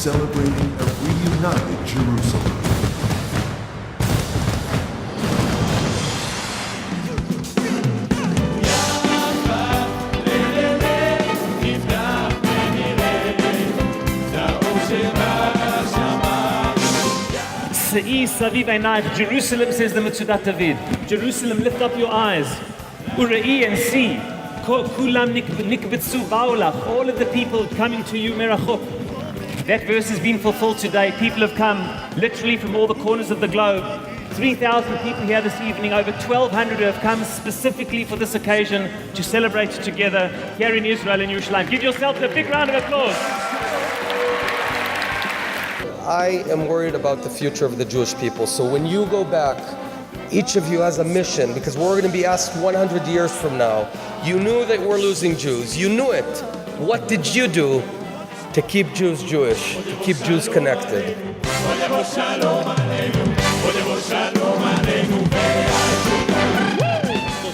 celebrating a reunited Jerusalem. Jerusalem, says the Metzudat David. Jerusalem, lift up your eyes. Urei and see. All of the people coming to you, merachok. That verse has been fulfilled today. People have come literally from all the corners of the globe. 3,000 people here this evening, over 1,200 who have come specifically for this occasion to celebrate together here in Israel and Yerushalayim. Give yourselves a big round of applause. I am worried about the future of the Jewish people. So when you go back, each of you has a mission, because we're going to be asked 100 years from now. You knew that we're losing Jews. You knew it. What did you do to keep Jews Jewish, to keep Jews connected?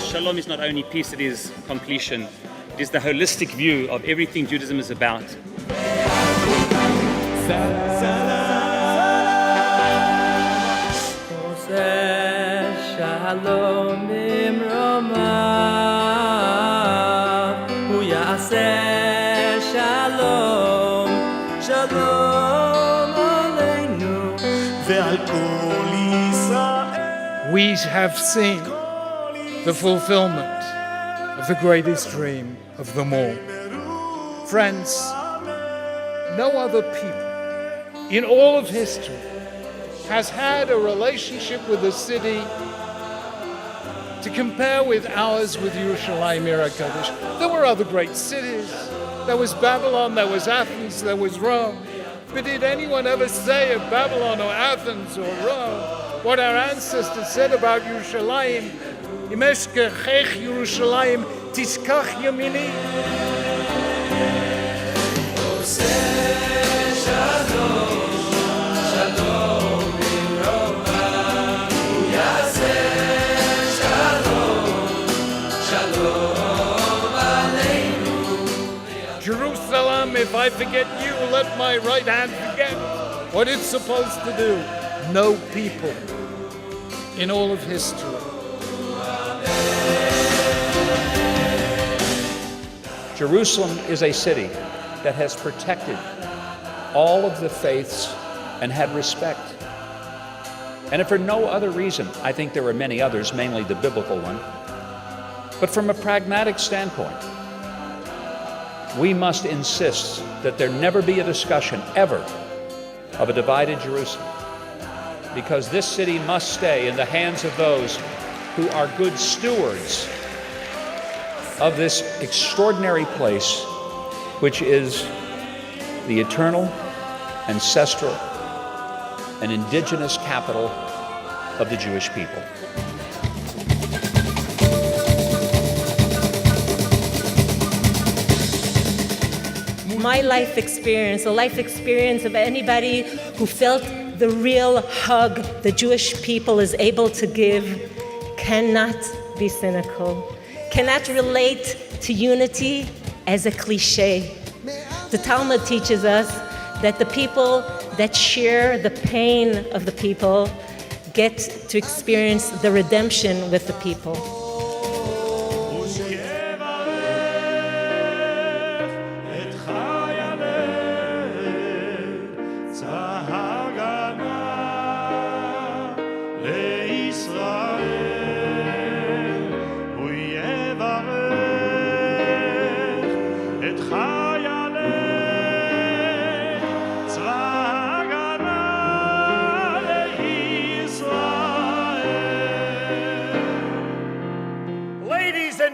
Shalom is not only peace, it is completion. It is the holistic view of everything Judaism is about. Shalom bimromav, hu yaseh shalom, shalom aleinu, ve'al kol Yisrael. We have seen the fulfillment of the greatest dream of them all. Friends, no other people in all of history has had a relationship with the city to compare with ours with Yerushalayim Mega-Mission. There were other great cities. There was Babylon, there was Athens, there was Rome. But did anyone ever say of Babylon or Athens or Rome what our ancestors said about Yerushalayim? Im eshkechech Yerushalayim tishkach yamini. Jerusalem, if I forget you, let my right hand forget what it's supposed to do. No people in all of history. Jerusalem is a city that has protected all of the faiths and had respect. And if for no other reason, I think there were many others, mainly the biblical one, but from a pragmatic standpoint, we must insist that there never be a discussion, ever, of a divided Jerusalem, because this city must stay in the hands of those who are good stewards of this extraordinary place, which is the eternal, ancestral, and indigenous capital of the Jewish people. My life experience, the life experience of anybody who felt the real hug the Jewish people is able to give, cannot be cynical, cannot relate to unity as a cliche. The Talmud teaches us that the people that share the pain of the people get to experience the redemption with the people.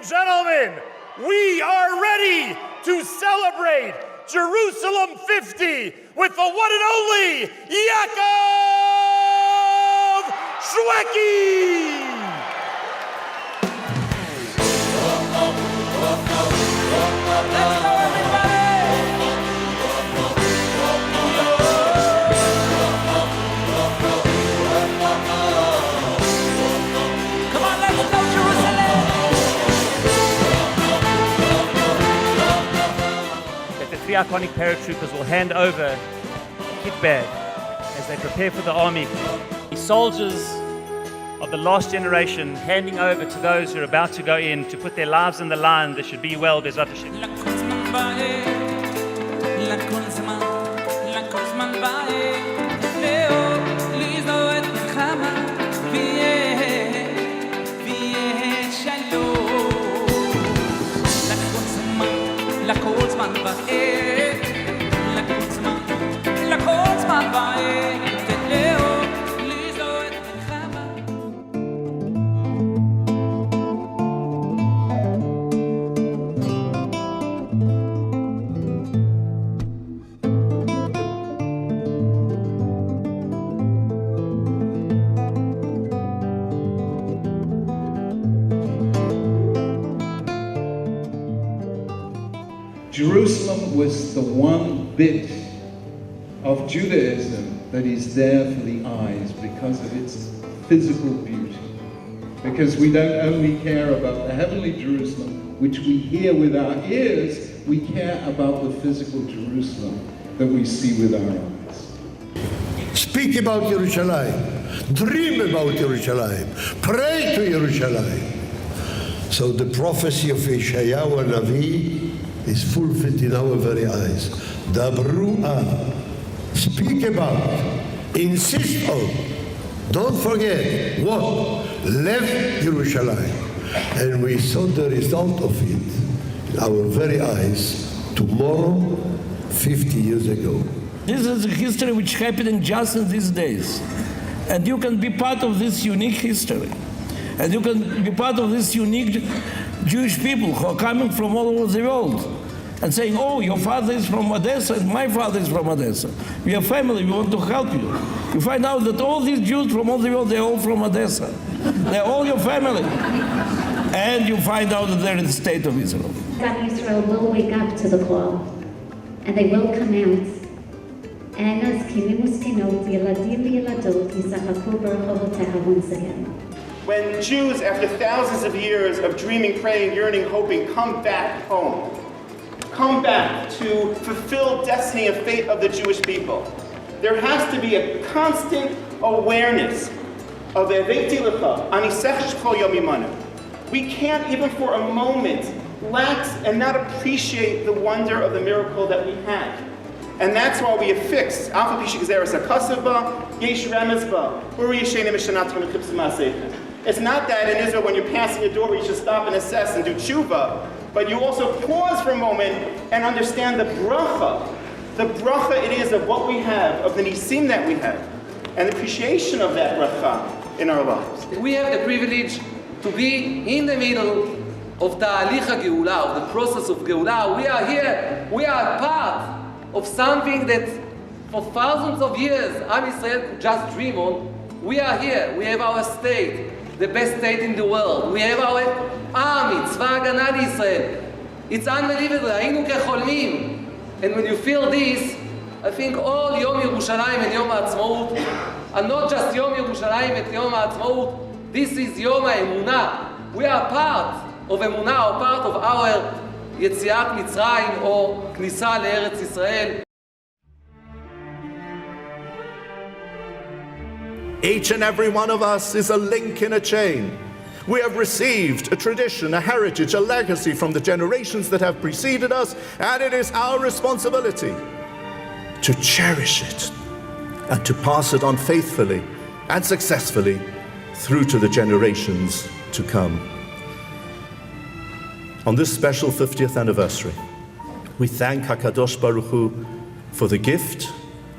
Gentlemen, we are ready to celebrate Jerusalem 50 with the one and only Yaakov Shwekey! Let's go, everybody! Come on, let's go, Jerusalem! Three iconic paratroopers will hand over kickback as they prepare for the army. The soldiers of the last generation handing over to those who are about to go in to put their lives on the line. They should be well, Bezrat Hashem. Jerusalem was the one bit of Judaism that is there for the eyes because of its physical beauty. Because we don't only care about the heavenly Jerusalem, which we hear with our ears, we care about the physical Jerusalem that we see with our eyes. Speak about Yerushalayim, dream about Yerushalayim, pray to Yerushalayim. So the prophecy of Yeshayahu Navi is fulfilled in our very eyes. Dabru an, speak about, insist on, don't forget, what? Left Yerushalayim. And we saw the result of it in our very eyes tomorrow, 50 years ago. This is a history which happening just in these days. And you can be part of this unique history. And you can be part of this unique Jewish people who are coming from all over the world and saying, oh, your father is from Odessa and my father is from Odessa. We are family, we want to help you. You find out that all these Jews from all the world, they're all from Odessa. They're all your family. And you find out that they're in the state of Israel. God, Israel will wake up to the call, and they will come out. And as when Jews, after thousands of years of dreaming, praying, yearning, hoping, come back home, come back to fulfill destiny and fate of the Jewish people, there has to be a constant awareness of we can't even for a moment lax and not appreciate the wonder of the miracle that we have. And that's why we affix Alpha Pisha Gezeres HaKasava, Yesh Remezba, Uri Yeshena Mishanat Chipsma. It's not that in Israel when you're passing a door you should stop and assess and do tshuva, but you also pause for a moment and understand the bracha. The bracha it is of what we have, of the nisim that we have, and the appreciation of that bracha in our lives. We have the privilege to be in the middle of the Alich HaGeula, of the process of Geula. We are here, we are part of something that for thousands of years Am Yisrael could just dream on. We are here, we have our state, the best state in the world. We have our army, Tzva Haganah Yisrael. It's unbelievable, היינו כחולמים. And when you feel this, I think all Yom Yerushalayim and Yom HaAtzmaut, and not just Yom Yerushalayim and Yom HaAtzmaut, this is Yom HaEmunah. We are part of Emunah, or part of our Yetziat Mitzrayim, or Knisa Le'eretz Yisrael. Each and every one of us is a link in a chain. We have received a tradition, a heritage, a legacy from the generations that have preceded us, and it is our responsibility to cherish it and to pass it on faithfully and successfully through to the generations to come. On this special 50th anniversary, we thank HaKadosh Baruch Hu for the gift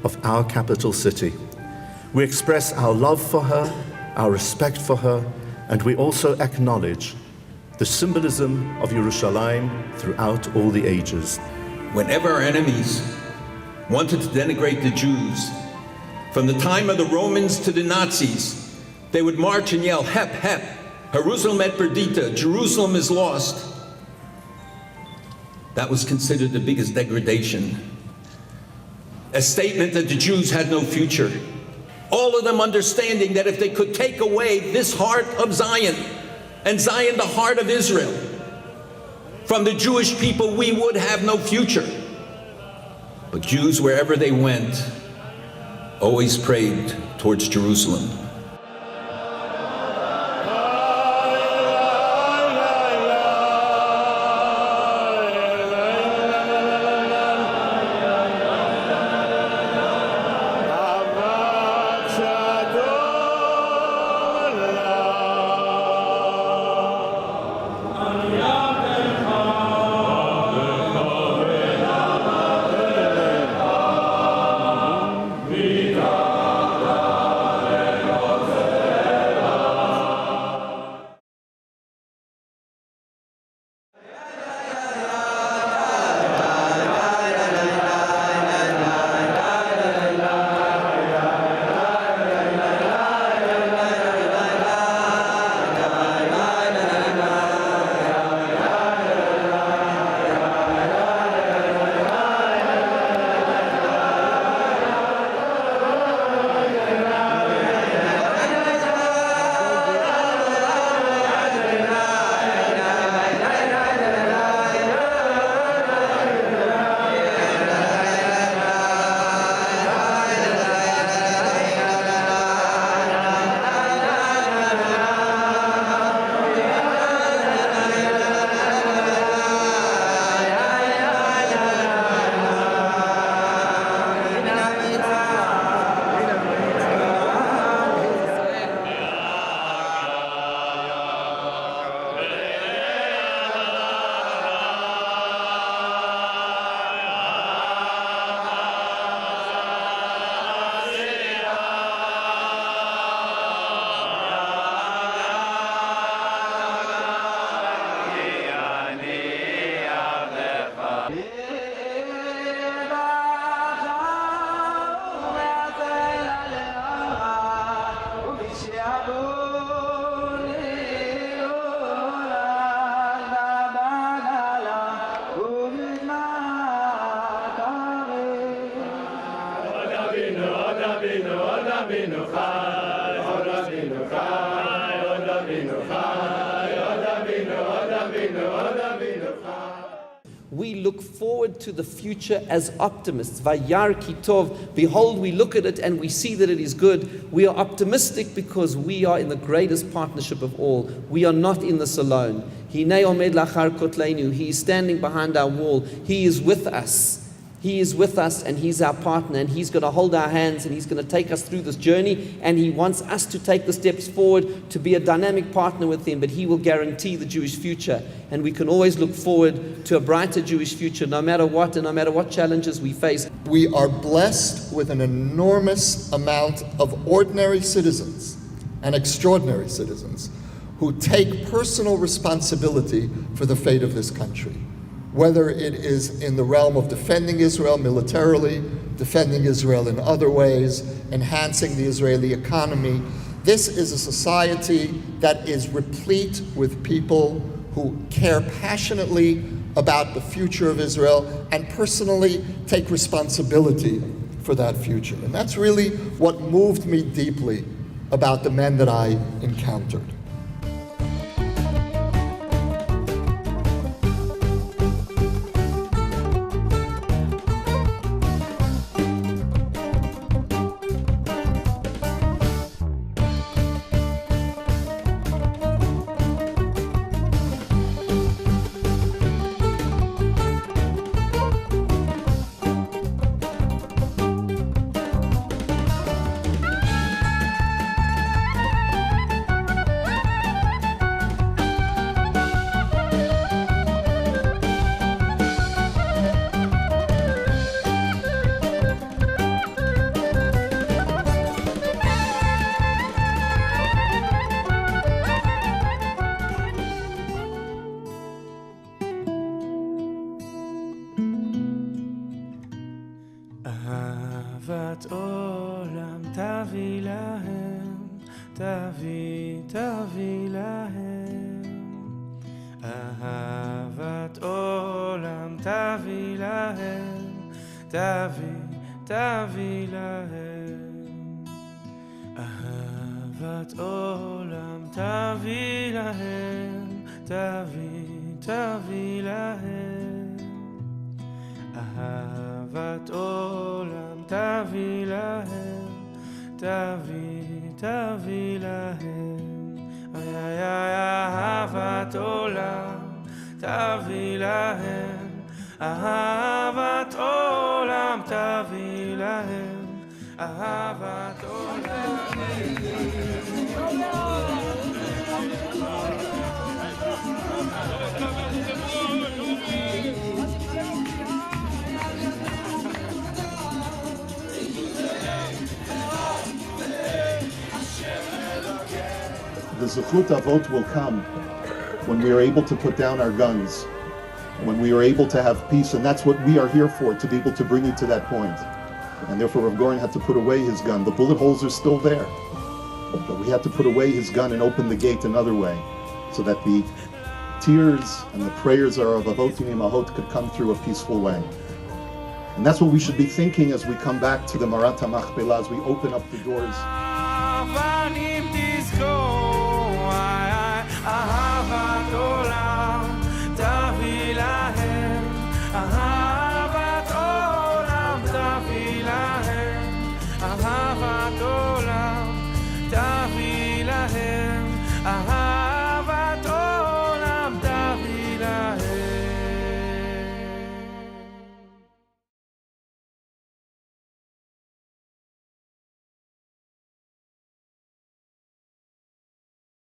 of our capital city. We express our love for her, our respect for her, and we also acknowledge the symbolism of Yerushalayim throughout all the ages. Whenever our enemies wanted to denigrate the Jews, from the time of the Romans to the Nazis, they would march and yell, "Hep, hep, Jerusalem et perdita, Jerusalem is lost." That was considered the biggest degradation. A statement that the Jews had no future. All of them understanding that if they could take away this heart of Zion, and Zion the heart of Israel, from the Jewish people, we would have no future. But Jews, wherever they went, always prayed towards Jerusalem. We look forward to the future as optimists. Vayar ki tov. Behold, we look at it and we see that it is good. We are optimistic because we are in the greatest partnership of all. We are not in this alone. Hinei omed lachar kotleinu. He is standing behind our wall. He is with us. He is with us and He's our partner, and He's going to hold our hands and He's going to take us through this journey, and He wants us to take the steps forward to be a dynamic partner with Him, but He will guarantee the Jewish future, and we can always look forward to a brighter Jewish future no matter what and no matter what challenges we face. We are blessed with an enormous amount of ordinary citizens and extraordinary citizens who take personal responsibility for the fate of this country. Whether it is in the realm of defending Israel militarily, defending Israel in other ways, enhancing the Israeli economy. This is a society that is replete with people who care passionately about the future of Israel and personally take responsibility for that future. And that's really what moved me deeply about the men that I encountered. אהבת עולם תביא להם תביא להם, אהבת עולם, תביא להם, אהבת עולם, תביא להם, אהבת עולם. The Zechut Avot will come when we are able to put down our guns, when we are able to have peace, and that's what we are here for, to be able to bring you to that point. And therefore Rav Goren had to put away his gun. The bullet holes are still there, but we had to put away his gun and open the gate another way, so that the tears and the prayers of Avotim Imahot could come through a peaceful way. And that's what we should be thinking as we come back to the Maarat Hamachpela, as we open up the doors. אהבת עולם